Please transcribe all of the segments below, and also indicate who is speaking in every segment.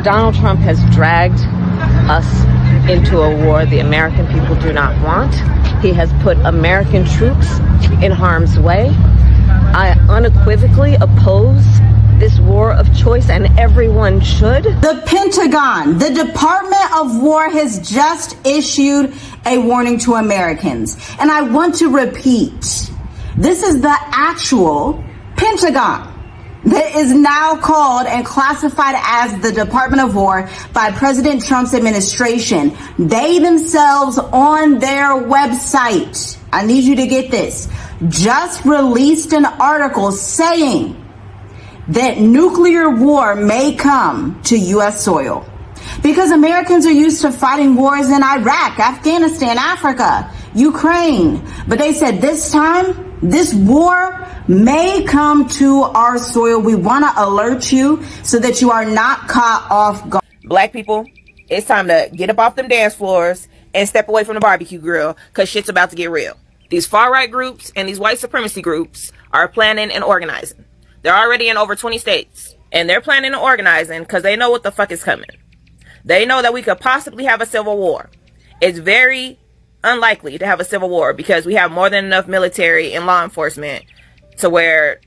Speaker 1: Donald Trump has dragged us into a war the American people do not want. He has put American troops in harm's way. I unequivocally oppose this war of choice, and everyone should.
Speaker 2: The Pentagon, the Department of War, has just issued a warning to Americans. And I want to repeat, this is the actual Pentagon that is now called and classified as the Department of War by President Trump's administration. They themselves on their website, I need you to get this, just released an article saying that nuclear war may come to U.S. soil. Because Americans are used to fighting wars in Iraq, Afghanistan, Africa, Ukraine. But they said this time, this war may come to our soil. We want to alert you so that you are not caught off guard.
Speaker 3: Black people, it's time to get up off them dance floors and step away from the barbecue grill, because shit's about to get real. These far-right groups and these white supremacy groups are planning and organizing. They're already in over 20 states, and they're planning and organizing because they know what the fuck is coming. They know that we could possibly have a civil war. It's very unlikely to have a civil war because we have more than enough military and law enforcement to where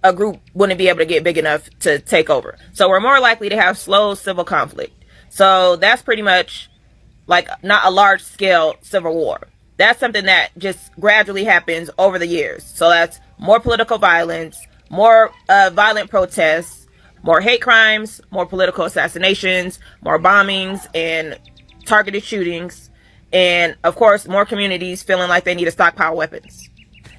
Speaker 3: a group wouldn't be able to get big enough to take over. So we're more likely to have slow civil conflict. So that's pretty much like not a large scale civil war. That's something that just gradually happens over the years. So that's more political violence, more violent protests, more hate crimes, more political assassinations, more bombings and targeted shootings, and of course more communities feeling like they need to stockpile weapons.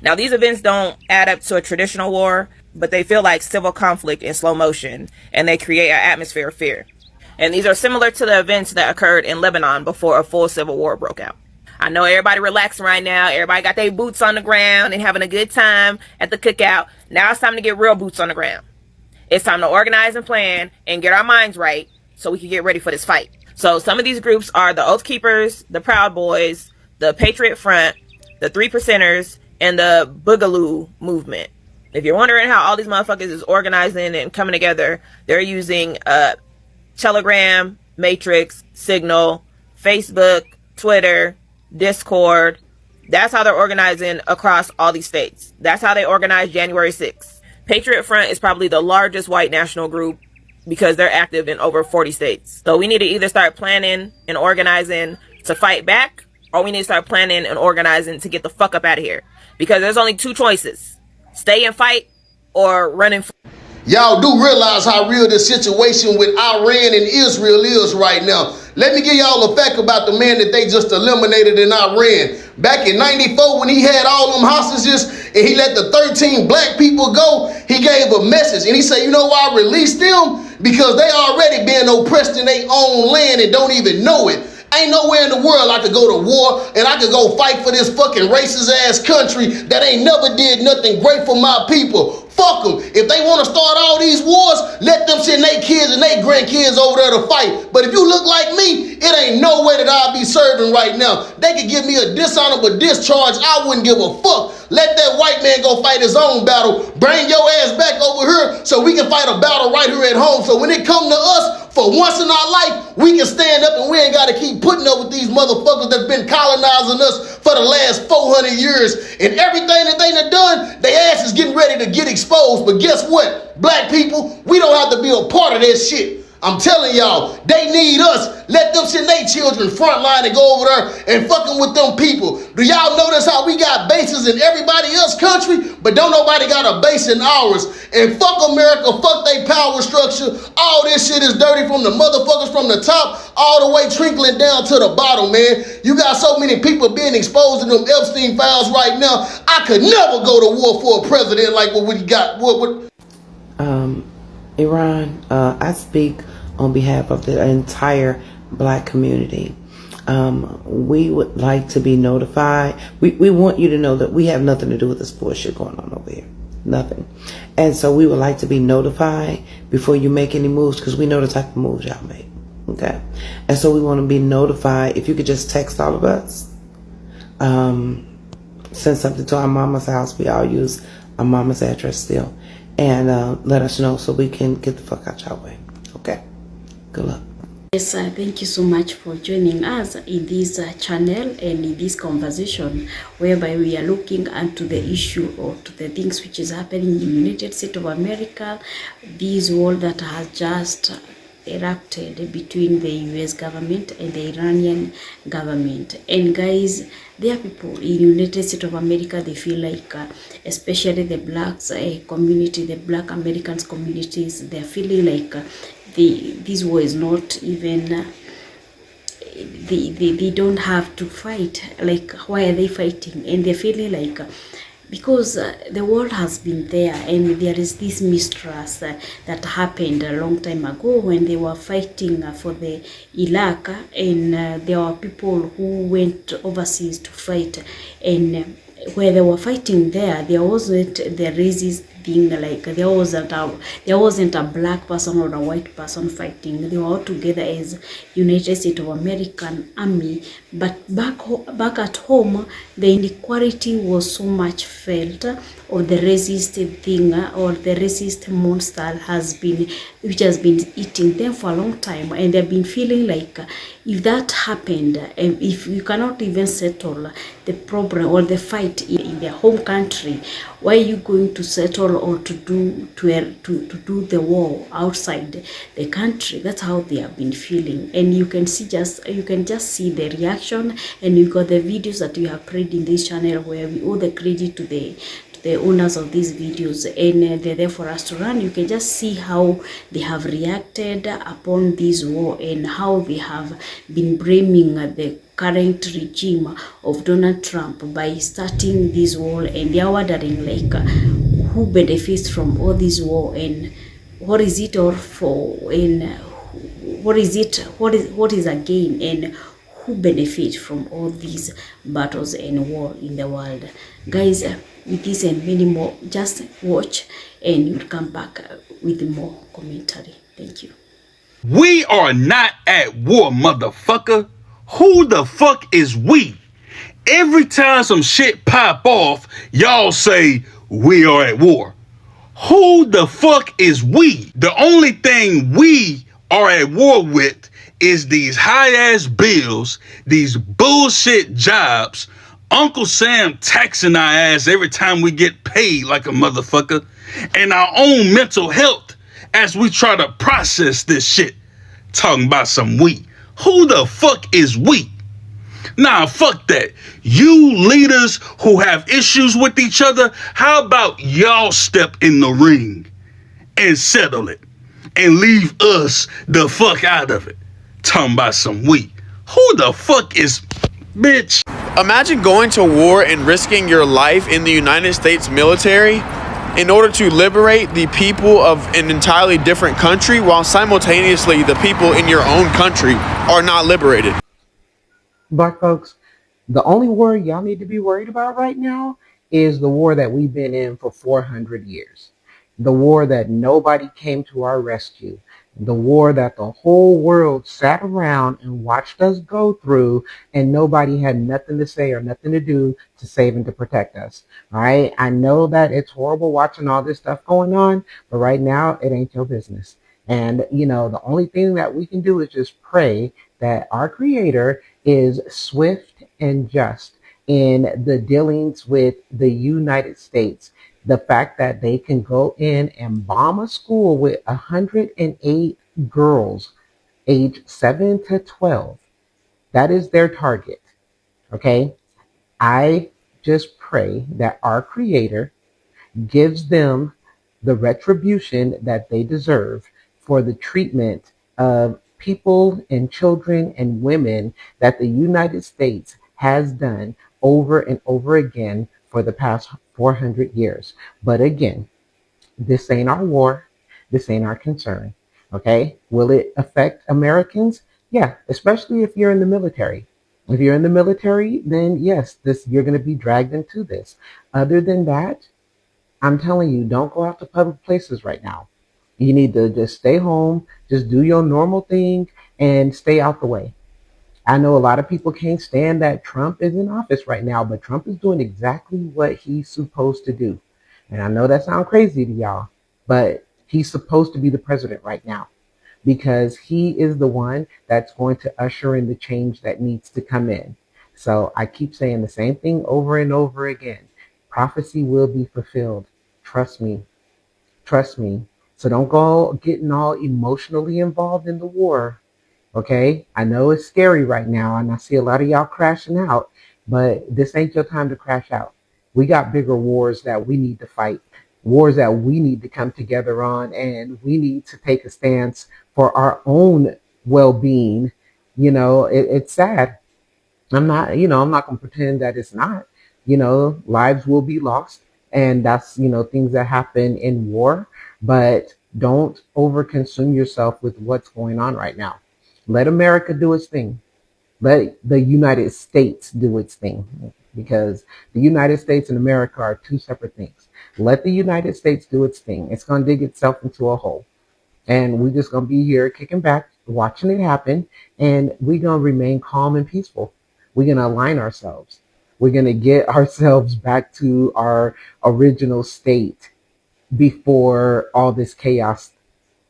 Speaker 3: Now these events don't add up to a traditional war, but they feel like civil conflict in slow motion, and they create an atmosphere of fear. And these are similar to the events that occurred in Lebanon before a full civil war broke out. I know everybody relaxing right now. Everybody got their boots on the ground and having a good time at the cookout. Now it's time to get real boots on the ground. It's time to organize and plan and get our minds right so we can get ready for this fight. So some of these groups are the Oath Keepers, the Proud Boys, the Patriot Front, the Three Percenters, and the Boogaloo Movement. If you're wondering how all these motherfuckers is organizing and coming together, they're using Telegram, Matrix, Signal, Facebook, Twitter, Discord. That's how they're organizing across all these states. That's how they organized January 6th. Patriot Front is probably the largest white national group because they're active in over 40 states. So we need to either start planning and organizing to fight back, or we need to start planning and organizing to get the fuck up out of here. Because there's only two choices: stay and fight or run and
Speaker 4: Y'all do realize how real the situation with Iran and Israel is right now. Let me give y'all a fact about the man that they just eliminated in Iran. Back in 94, when he had all them hostages and he let the 13 black people go, he gave a message and he said, you know why I released them? Because they already been oppressed in their own land and don't even know it. Ain't nowhere in the world I could go to war and I could go fight for this fucking racist ass country that ain't never did nothing great for my people. Fuck them. If they want to start all these wars, let them send their kids and their grandkids over there to fight. But if you look like me, it ain't no way that I'll be serving right now. They could give me a dishonorable discharge. I wouldn't give a fuck. Let that white man go fight his own battle. Bring your ass back over here so we can fight a battle right here at home. So when it come to us, for once in our life, we can stand up and we ain't got to keep putting up with these motherfuckers that's been colonizing us for the last 400 years. And everything that they done done, they ass is getting ready to get exposed. But guess what? Black people, we don't have to be a part of that shit. I'm telling y'all, they need us. Let them send their children frontline and go over there and fucking with them people. Do y'all notice how we got bases in everybody else's country, but don't nobody got a base in ours? And fuck America, fuck they power structure. All this shit is dirty from the motherfuckers from the top all the way trickling down to the bottom, man. You got so many people being exposed to them Epstein files right now. I could never go to war for a president like what we got.
Speaker 5: Iran, I speak on behalf of the entire black community. We would like to be notified. We want you to know that we have nothing to do with this bullshit going on over here. Nothing. And so we would like to be notified before you make any moves, because we know the type of moves y'all make. Okay? And so we want to be notified. If you could just text all of us, send something to our mama's house. We all use our mama's address still. And let us know so we can get the fuck out y'all way. Okay? Good luck.
Speaker 6: Yes, thank you so much for joining us in this channel and in this conversation whereby we are looking into the issue or to the things which is happening in the United States of America, this war that has just erupted between the US government and the Iranian government. And guys, there are people in United States of America, they feel like, especially the blacks community, the black Americans communities, they're feeling like this war is not even they don't have to fight. Like, why are they fighting? And they're feeling like because the world has been there, and there is this mistrust that happened a long time ago when they were fighting for the Iraq, and there were people who went overseas to fight, and where they were fighting there wasn't the racist thing, like there wasn't a black person or a white person fighting. They were all together as United States of American Army. But back at home, the inequality was so much felt of the racist thing or the racist monster which has been eating them for a long time, and they've been feeling like if that happened, and if you cannot even settle the problem or the fight in their home country, why are you going to settle or to do the war outside the country? That's how they have been feeling. And you can just see the reaction, and you got the videos that we have played in this channel where we owe the credit to the owners of these videos, and they're there for us to run. You can just see how they have reacted upon this war and how they have been blaming the current regime of Donald Trump by starting this war, and they are wondering like who benefits from all this war, and what is it all for, and what is a gain, and who benefit from all these battles and war in the world. Guys, with this and many more, just watch and you'll come back with more commentary. Thank you.
Speaker 7: We are not at war, motherfucker. Who the fuck is we? Every time some shit pop off, y'all say we are at war. Who the fuck is we? The only thing we are at war with is these high-ass bills, these bullshit jobs, Uncle Sam taxing our ass every time we get paid like a motherfucker, and our own mental health as we try to process this shit. Talking about some we. Who the fuck is we? Nah, fuck that. You leaders who have issues with each other, how about y'all step in the ring and settle it and leave us the fuck out of it? Talking about some we. Who the fuck is bitch?
Speaker 8: Imagine going to war and risking your life in the United States military in order to liberate the people of an entirely different country, while simultaneously the people in your own country are not liberated.
Speaker 9: Black folks, the only war y'all need to be worried about right now is the war that we've been in for 400 years. The war that nobody came to our rescue. The war that the whole world sat around and watched us go through, and nobody had nothing to say or nothing to do to save and to protect us. All right? I know that it's horrible watching all this stuff going on, but right now it ain't your business. And, you know, the only thing that we can do is just pray that our Creator is swift and just in the dealings with the United States. The fact that they can go in and bomb a school with 108 girls aged 7 to 12. That is their target. Okay? I just pray that our Creator gives them the retribution that they deserve for the treatment of people and children and women that the United States has done over and over again for the past 400 years. But again, this ain't our war. This ain't our concern. Okay? Will it affect Americans? Yeah, especially if you're in the military. If you're in the military, then yes, you're going to be dragged into this. Other than that, I'm telling you, don't go out to public places right now. You need to just stay home, just do your normal thing, and stay out the way. I know a lot of people can't stand that Trump is in office right now, but Trump is doing exactly what he's supposed to do. And I know that sounds crazy to y'all, but he's supposed to be the president right now. because he is the one that's going to usher in the change that needs to come in. So I keep saying the same thing over and over again. Prophecy will be fulfilled. Trust me. Trust me. So don't go getting all emotionally involved in the war. Okay? I know it's scary right now, and I see a lot of y'all crashing out, but this ain't your time to crash out. We got bigger wars that we need to fight, wars that we need to come together on, and we need to take a stance for our own well-being. It's sad. I'm not going to pretend that it's not. Lives will be lost, and that's, things that happen in war, but don't overconsume yourself with what's going on right now. Let America do its thing. Let the United States do its thing, because the United States and America are two separate things. Let the United States do its thing. It's going to dig itself into a hole. And we're just going to be here kicking back, watching it happen, and we're going to remain calm and peaceful. We're going to align ourselves. We're going to get ourselves back to our original state before all this chaos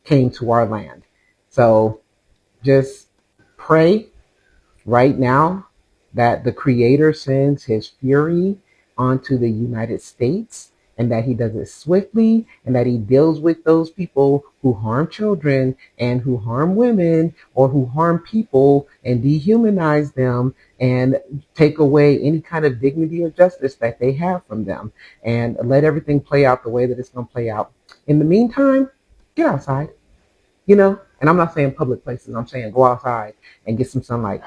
Speaker 9: came to our land. So just pray right now that the Creator sends his fury onto the United States, and that he does it swiftly, and that he deals with those people who harm children and who harm women or who harm people and dehumanize them and take away any kind of dignity or justice that they have from them, and let everything play out the way that it's going to play out. In the meantime, get outside, and I'm not saying public places. I'm saying go outside and get some sunlight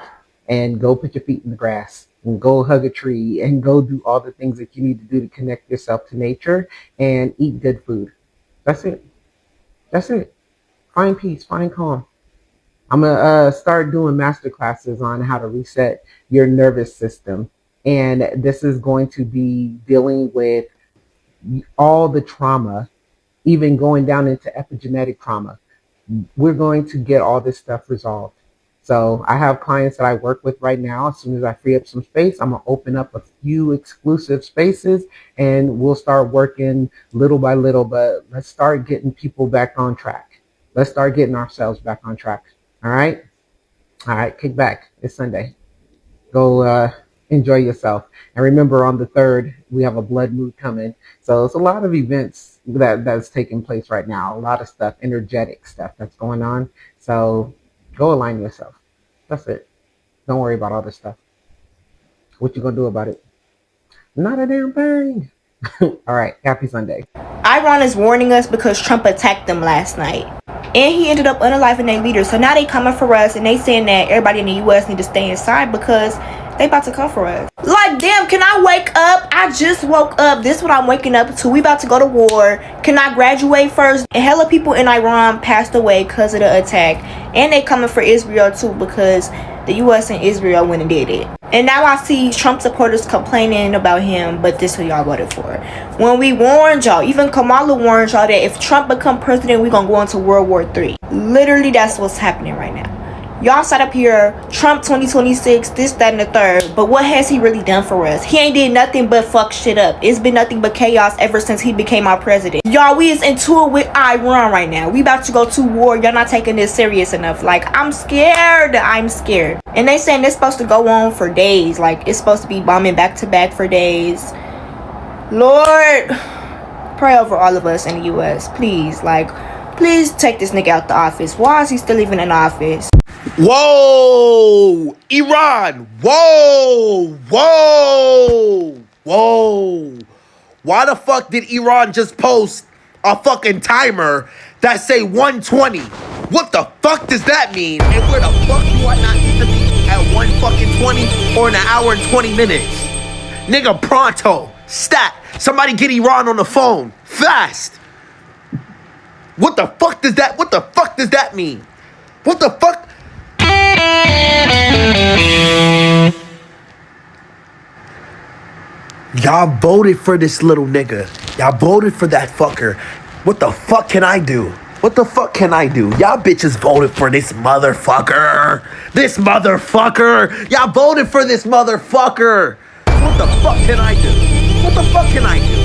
Speaker 9: and go put your feet in the grass and go hug a tree and go do all the things that you need to do to connect yourself to nature and eat good food. That's it. That's it. Find peace, find calm. I'm going to start doing master classes on how to reset your nervous system. And this is going to be dealing with all the trauma, even going down into epigenetic trauma. We're going to get all this stuff resolved. So I have clients that I work with right now. As soon as I free up some space, I'm going to open up a few exclusive spaces, and we'll start working little by little. But let's start getting people back on track. Let's start getting ourselves back on track. All right? All right, kick back. It's Sunday. Go enjoy yourself. And remember, on the 3rd, we have a blood moon coming. So it's a lot of events that's taking place right now. A lot of stuff, energetic stuff that's going on. So go align yourself. That's it. Don't worry about all this stuff. What you gonna do about it? Not a damn thing. All right. Happy Sunday.
Speaker 3: Iran is warning us because Trump attacked them last night. And he ended up unaliving their leader. So now they coming for us, and they saying that everybody in the U.S. need to stay inside because they about to come for us. Like, damn, can I wake up? I just woke up. This is what I'm waking up to. We about to go to war. Can I graduate first? And hella people in Iran passed away because of the attack. And they coming for Israel too because the U.S. and Israel went and did it. And now I see Trump supporters complaining about him, but this is who y'all voted for. When we warned y'all, even Kamala warned y'all that if Trump become president, we're going to go into World War III. Literally, that's what's happening right now. Y'all sat up here, Trump 2026, this, that, and the third. But what has he really done for us? He ain't did nothing but fuck shit up. It's been nothing but chaos ever since he became our president. Y'all, we is into it with Iran right now. We about to go to war. Y'all not taking this serious enough. Like, I'm scared. I'm scared. And they saying it's supposed to go on for days. Like, it's supposed to be bombing back to back for days. Lord, pray over all of us in the U.S. Please, like, please take this nigga out the office. Why is he still even in office?
Speaker 10: Whoa! Iran! Whoa! Whoa! Whoa! Why the fuck did Iran just post a fucking timer that say 120? What the fuck does that mean? And where the fuck do I not need to be at 1 fucking 20 or in an hour and 20 minutes? Nigga, pronto. Stat. Somebody get Iran on the phone. Fast. What the fuck does that mean? What the fuck? Y'all voted for this little nigga. Y'all voted for that fucker. What the fuck can I do? What the fuck can I do? Y'all bitches voted for this motherfucker. This motherfucker. Y'all voted for this motherfucker. What the fuck can I do? What the fuck can I do?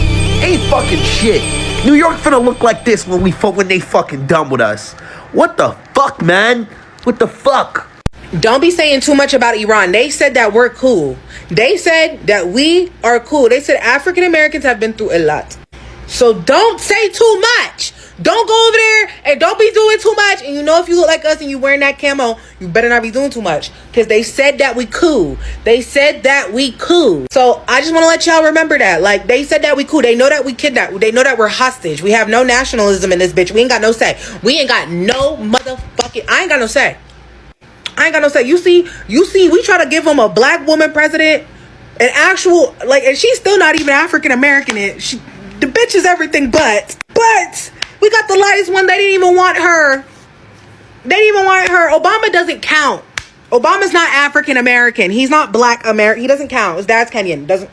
Speaker 10: Ain't fucking shit. New York finna look like this when they fucking done with us. What the fuck, man? What the fuck?
Speaker 11: Don't be saying too much about Iran. They said that we're cool. They said that we are cool. They said African Americans have been through a lot. So don't say too much. Don't go over there and don't be doing too much. And you know, if you look like us and you wearing that camo, you better not be doing too much. Because they said that we cool. They said that we cool. So I just want to let y'all remember that. Like, they said that we cool. They know that we kidnapped. They know that we're hostage. We have no nationalism in this bitch. We ain't got no say. We ain't got no motherfucking... I ain't got no say. I ain't got no say. You see, we try to give them a black woman president, an actual, like, and she's still not even African American. The bitch is everything but we got the lightest one. They didn't even want her. Obama doesn't count. Obama's not African American. He's not black American. He doesn't count. His dad's Kenyan. Doesn't.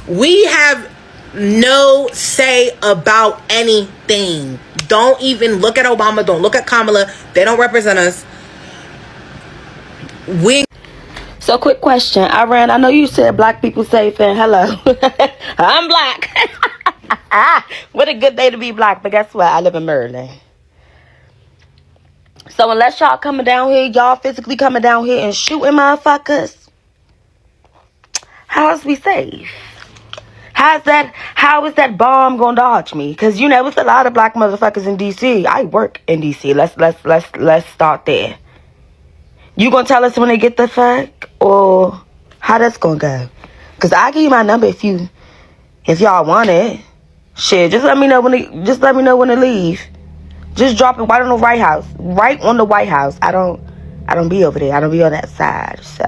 Speaker 11: We have no say about anything. Don't even look at Obama. Don't look at Kamala. They don't represent us.
Speaker 1: So, quick question. Iran, I know you said black people safe and hello. I'm black. What a good day to be black. But guess what? I live in Maryland. So, unless y'all coming down here, y'all physically coming down here and shooting motherfuckers, how's we safe? How is that bomb gonna dodge me? Because you know it's a lot of black motherfuckers in DC. I work in DC. Let's start there. You gonna tell us when they get the fuck, or how that's gonna go? Because I give you my number if y'all want it. Shit, just let me know when to leave. Just drop it right on the White House. Right on the White House. I don't be over there. I don't be on that side. So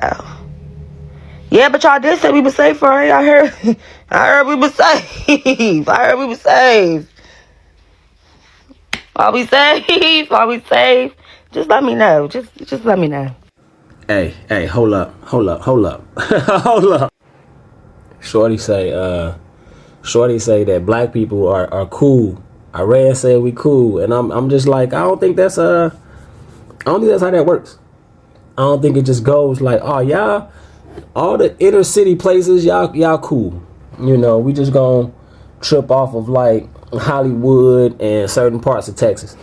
Speaker 1: yeah, but y'all did say we were safe, right? I heard we were safe. Are we safe? Are we safe? Just let me know. Just let me know.
Speaker 12: Hey, hold up. Hold up. Shorty say that black people are cool. Iran said we cool, and I'm just like, I don't think that's how that works. I don't think it just goes like, oh y'all, all the inner city places, y'all cool. You know, we just gonna trip off of like Hollywood and certain parts of Texas.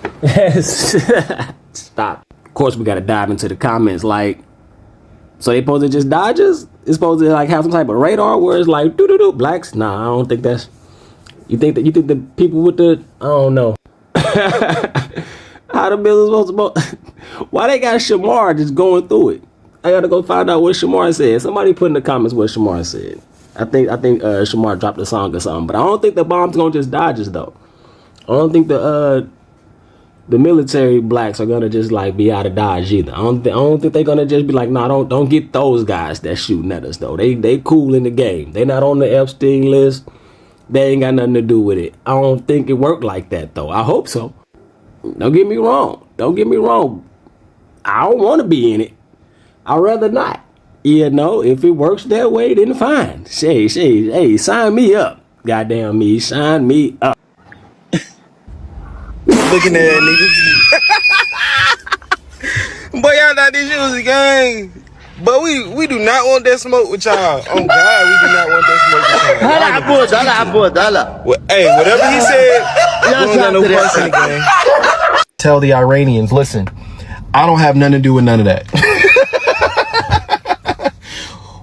Speaker 12: Stop. Of course, we gotta dive into the comments. Like, so they supposed to just dodge us? It's supposed to like have some type of radar where it's like doo blacks? Nah, I don't think that's. You think the people with the, I don't know. How the bill is supposed to. Why they got Shamar just going through it? I gotta go find out what Shamar said. Somebody put in the comments what Shamar said. I think Shamar dropped a song or something, but I don't think the bomb's gonna just dodge us though. I don't think the military blacks are gonna just like be out of dodge either. I don't think they're gonna just be like, nah, don't get those guys that shooting at us though. They cool in the game. They not on the Epstein list. They ain't got nothing to do with it. I don't think it worked like that though. I hope so. Don't get me wrong. I don't want to be in it. I'd rather not. You know, if it works that way, then fine. Hey, sign me up. Goddamn me, sign me up.
Speaker 13: Looking at niggas. Boy, y'all thought this shit was a game. But we do not want that smoke with y'all. Oh God, we do not want that smoke with y'all. Well, hey, whatever he said, we don't got no parts in the game.
Speaker 10: Tell the Iranians, listen, I don't have nothing to do with none of that.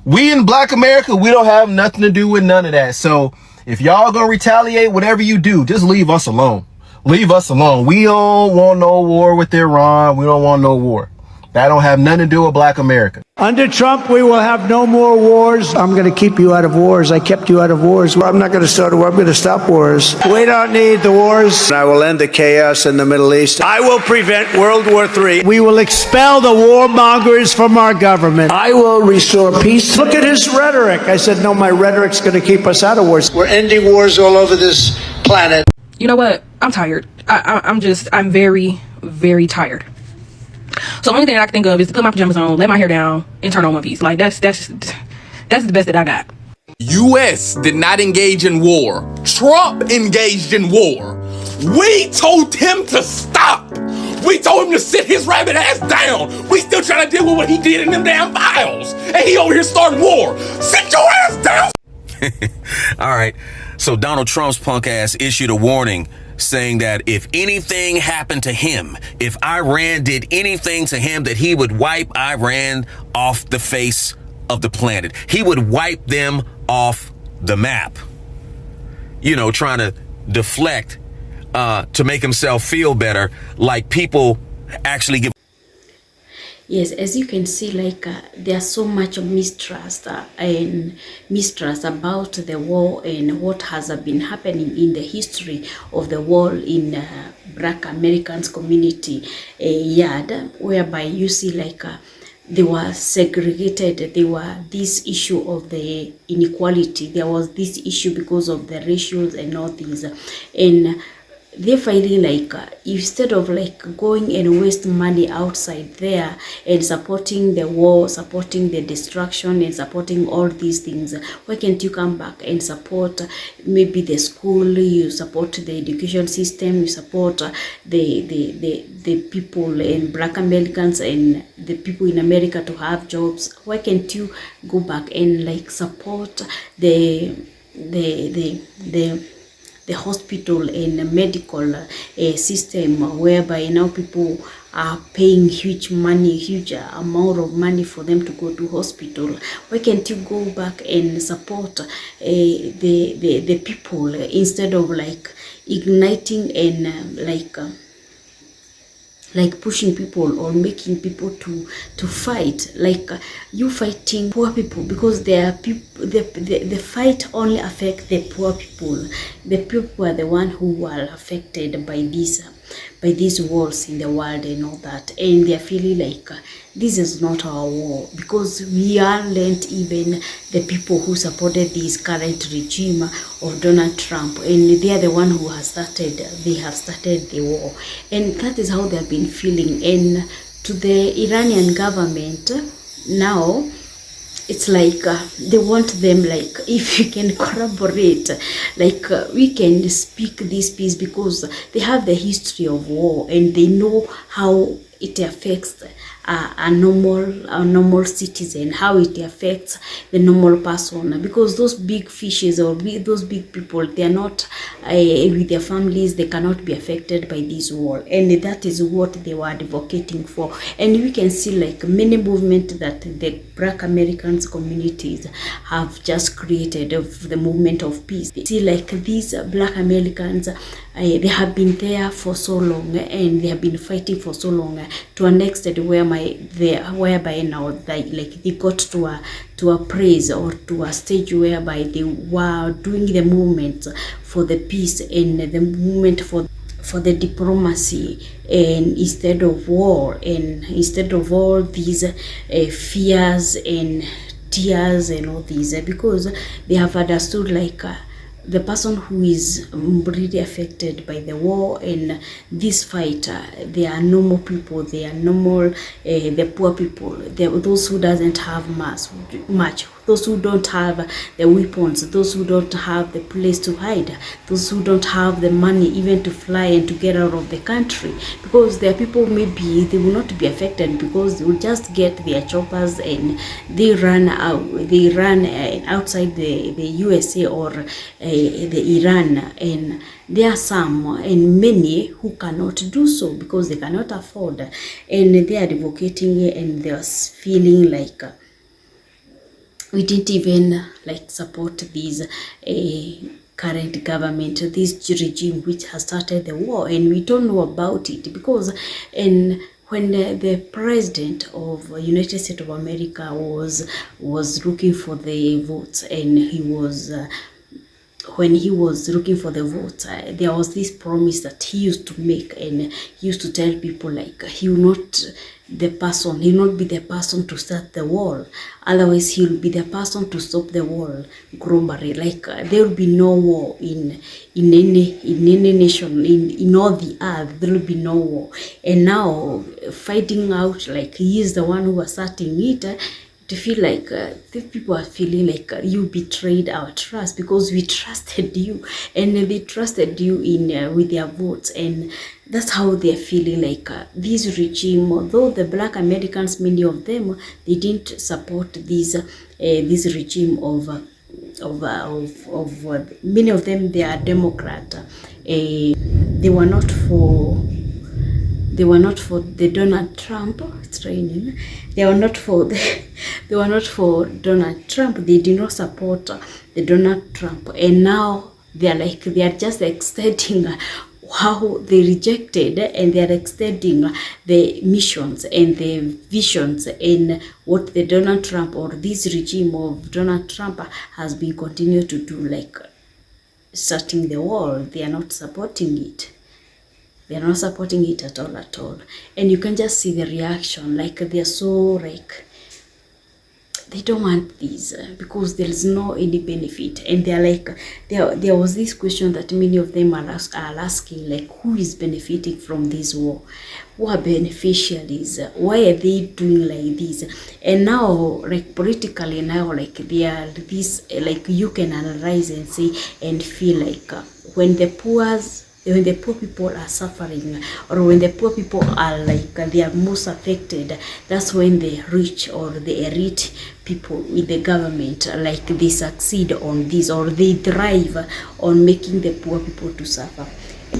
Speaker 10: We in Black America, we don't have nothing to do with none of that. So if y'all gonna retaliate, whatever you do, just leave us alone. Leave us alone. We don't want no war with Iran. We don't want no war. That don't have nothing to do with Black America.
Speaker 14: Under Trump, we will have no more wars. I'm going to keep you out of wars. I kept you out of wars. I'm not going to start a war. I'm going to stop wars. We don't need the wars. I will end the chaos in the Middle East. I will prevent World War III. We will expel the warmongers from our government. I will restore peace. Look at his rhetoric. I said, no, my rhetoric's going to keep us out of wars. We're ending wars all over this planet.
Speaker 15: You know what? I'm tired. I'm very, very tired. So the only thing I can think of is to put my pajamas on, let my hair down, and turn on One Piece. Like that's the best that I got.
Speaker 16: U.S. did not engage in war. Trump engaged in war. We told him to stop. We told him to sit his rabbit ass down. We still trying to deal with what he did in them damn files. And he over here starting war. Sit your ass down.
Speaker 17: All right. So Donald Trump's punk ass issued a warning saying that if anything happened to him, if Iran did anything to him, that he would wipe Iran off the face of the planet. He would wipe them off the map. You know, trying to deflect to make himself feel better, like people actually give.
Speaker 6: Yes, as you can see, like there's so much mistrust and mistrust about the war and what has been happening in the history of the war in Black Americans community yard, whereby you see like they were segregated. There were this issue of the inequality. There was this issue because of the ratios and all these, and they're finding like instead of like going and waste money outside there and supporting the war, supporting the destruction and supporting all these things, why can't you come back and support maybe the school, you support the education system, you support the people in Black Americans and the people in America to have jobs? Why can't you go back and like support the hospital and medical system, whereby now people are paying huge amount of money for them to go to hospital? Why can't you go back and support the people instead of like igniting and like pushing people or making people to fight? Like you fighting poor people, because they are people, the fight only affect the poor people. The people are the one who are affected by these wars in the world and all that, and they are feeling like this is not our war, because we aren't even the people who supported this current regime of Donald Trump, and they are the one who have started the war, and that is how they have been feeling. And to the Iranian government now, it's like they want them like, if you can collaborate, like we can speak this peace, because they have the history of war and they know how it affects a normal citizen, how it affects the normal person, because those big fishes or those big people, they are not with their families, they cannot be affected by this war, and that is what they were advocating for. And we can see like many movements that the Black Americans communities have just created of the movement of peace. See, like these Black Americans, they have been there for so long and they have been fighting for so long to an extent whereby now they got to a praise or to a stage whereby they were doing the movement for the peace and the movement for the diplomacy, and instead of war, and instead of all these fears and tears and all these, because they have understood like the person who is really affected by the war and this fight, they are normal people, they are normal, the poor people, those who doesn't have much, those who don't have the weapons, those who don't have the place to hide, those who don't have the money even to fly and to get out of the country, because there are people maybe they will not be affected because they will just get their choppers and they run outside the USA or the Iran, and there are some and many who cannot do so because they cannot afford, and they are advocating and they are feeling like we didn't even like support this current government, this regime which has started the war, and we don't know about it, because when the president of United States of America was looking for the votes, and when he was looking for the votes, there was this promise that he used to make, and he used to tell people like he will not be the person to start the war, otherwise he will be the person to stop the war globally. Like there will be no war in any nation in all the earth. There will be no war, and now fighting out like he is the one who was starting it. To feel like these people are feeling like you betrayed our trust, because we trusted you and they trusted you in with their votes, and that's how they're feeling like this regime. Although the Black Americans, many of them, they didn't support this regime of many of them, they are Democrat, they were not for the Donald Trump. It's raining. They were not for Donald Trump. They did not support the Donald Trump, and now they are just extending how they rejected, and they are extending the missions and the visions and what the Donald Trump or this regime of Donald Trump has been continued to do, like starting the war. They are not supporting it. They are not supporting it at all. And you can just see the reaction, like they are so like, they don't want this because there is no any benefit. And they are like, there was this question that many of them are asking, like, who is benefiting from this war? Who are beneficiaries? Why are they doing like this? And now, like politically now, like they are this, like you can analyze and say and feel like when the poor people are suffering, or when the poor people are like they are most affected, that's when the rich or the elite people with the government, like they succeed on this, or they thrive on making the poor people to suffer.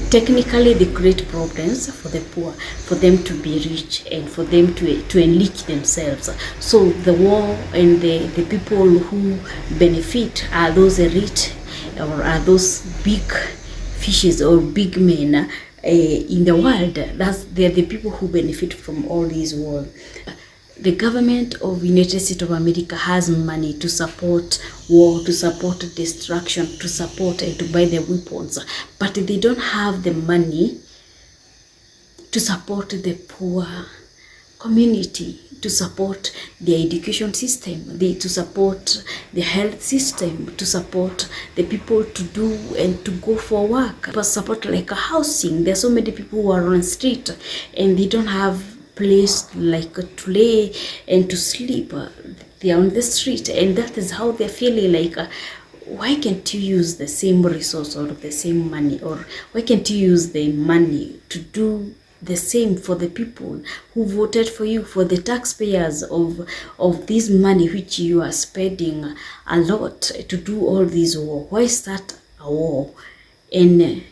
Speaker 6: Technically, they create problems for the poor, for them to be rich and for them to enrich themselves. So the war and the people who benefit are those elite, or are those big fishes or big men in the world. They're the people who benefit from all these wars. The government of United States of America has money to support war, to support destruction, to support and to buy the weapons, but they don't have the money to support the poor community, to support the education system, to support the health system, to support the people to do and to go for work, to support like a housing. There's so many people who are on the street and they don't have place like to lay and to sleep. They are on the street, and that is how they're feeling like, why can't you use the same resource or the same money, or why can't you use the money to do the same for the people who voted for you, for the taxpayers of this money which you are spending a lot to do all this war? Why start a war and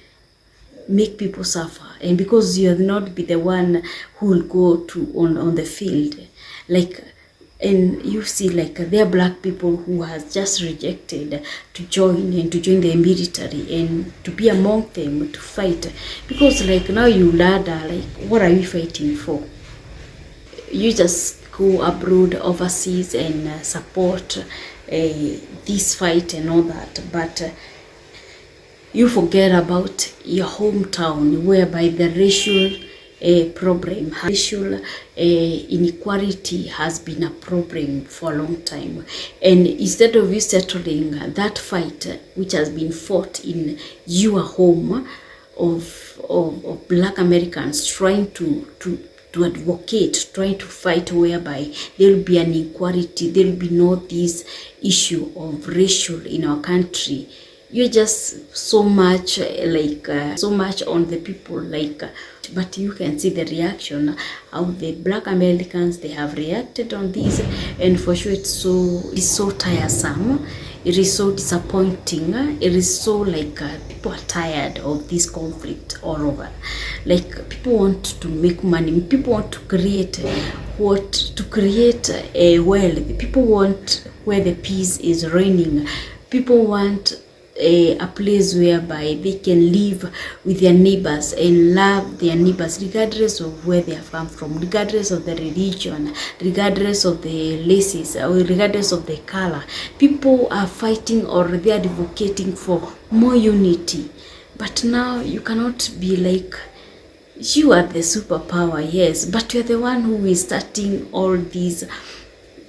Speaker 6: make people suffer? And because you will not be the one who will go to on the field, like, and you see like there are black people who has just rejected to join the military and to be among them to fight, because like now you ladder, like what are you fighting for? You just go abroad, overseas, and support this fight and all that, but you forget about your hometown, whereby the racial problem, racial inequality has been a problem for a long time. And instead of you settling that fight which has been fought in your home of Black Americans, trying to advocate, trying to fight, whereby there will be an equality, there will be no this issue of racial in our country, you're just so much like so much on the people, like but you can see the reaction, how the Black Americans, they have reacted on this, and for sure it's so tiresome, it is so disappointing, it is so like people are tired of this conflict all over. Like people want to make money, people want to create a wealth, people want where the peace is reigning, people want a place whereby they can live with their neighbors and love their neighbors, regardless of where they have come from, regardless of the religion, regardless of the races, or regardless of the color. People are fighting, or they are advocating for more unity. But now you cannot be like, you are the superpower, yes, but you're the one who is starting all these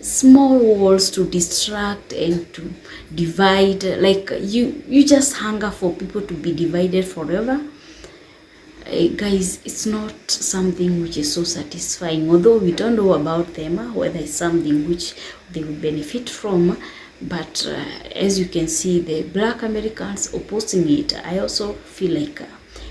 Speaker 6: small wars to distract and to divide. Like you just hunger for people to be divided forever. Guys, it's not something which is so satisfying, although we don't know about them whether it's something which they will benefit from. But as you can see, the Black Americans opposing it, I also feel like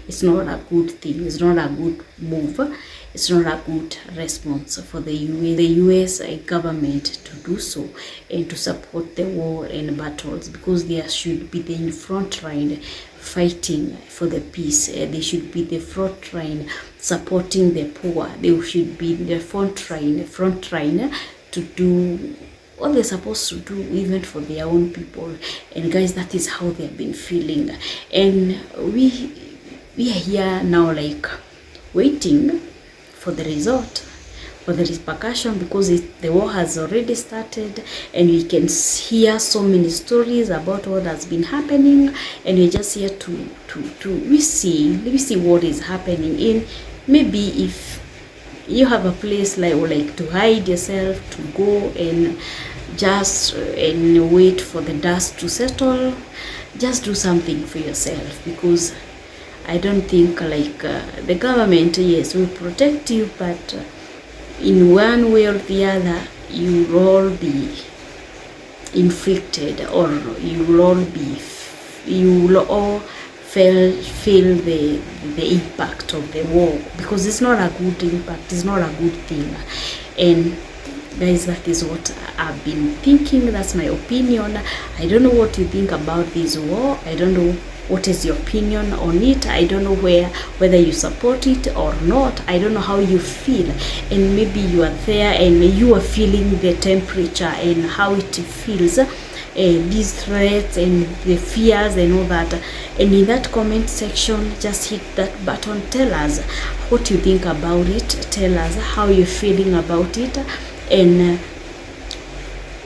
Speaker 6: it's not a good thing, it's not a good move, it's not a good response for the US government to do so and to support the war and battles, because they should be the front line fighting for the peace. They should be the front line supporting the poor. They should be the front line to do what they're supposed to do, even for their own people. And guys, that is how they have been feeling. And we are here now, like waiting for the result, for the repercussion, because the war has already started, and we can hear so many stories about what has been happening, and we're just here to we see what is happening. In maybe if you have a place like to hide yourself, to go and just and wait for the dust to settle, just do something for yourself, because I don't think the government, yes, will protect you, but in one way or the other, you will all be inflicted, or you will all feel the impact of the war, because it's not a good impact, it's not a good thing. And guys, that is what I've been thinking. That's my opinion. I don't know what you think about this war. I don't know what is your opinion on it. I don't know whether you support it or not. I don't know how you feel, and maybe you are there and you are feeling the temperature and how it feels, these threats and the fears and all that. And in that comment section, just hit that button. Tell us what you think about it. Tell us how you're feeling about it. And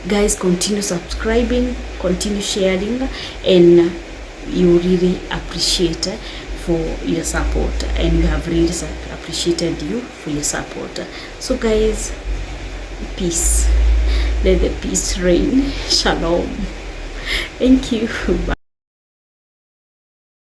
Speaker 6: guys, continue subscribing, continue sharing, and you really appreciate for your support, and we have really appreciated you for your support. So guys, peace. Let the peace reign. Shalom. Thank you. Bye.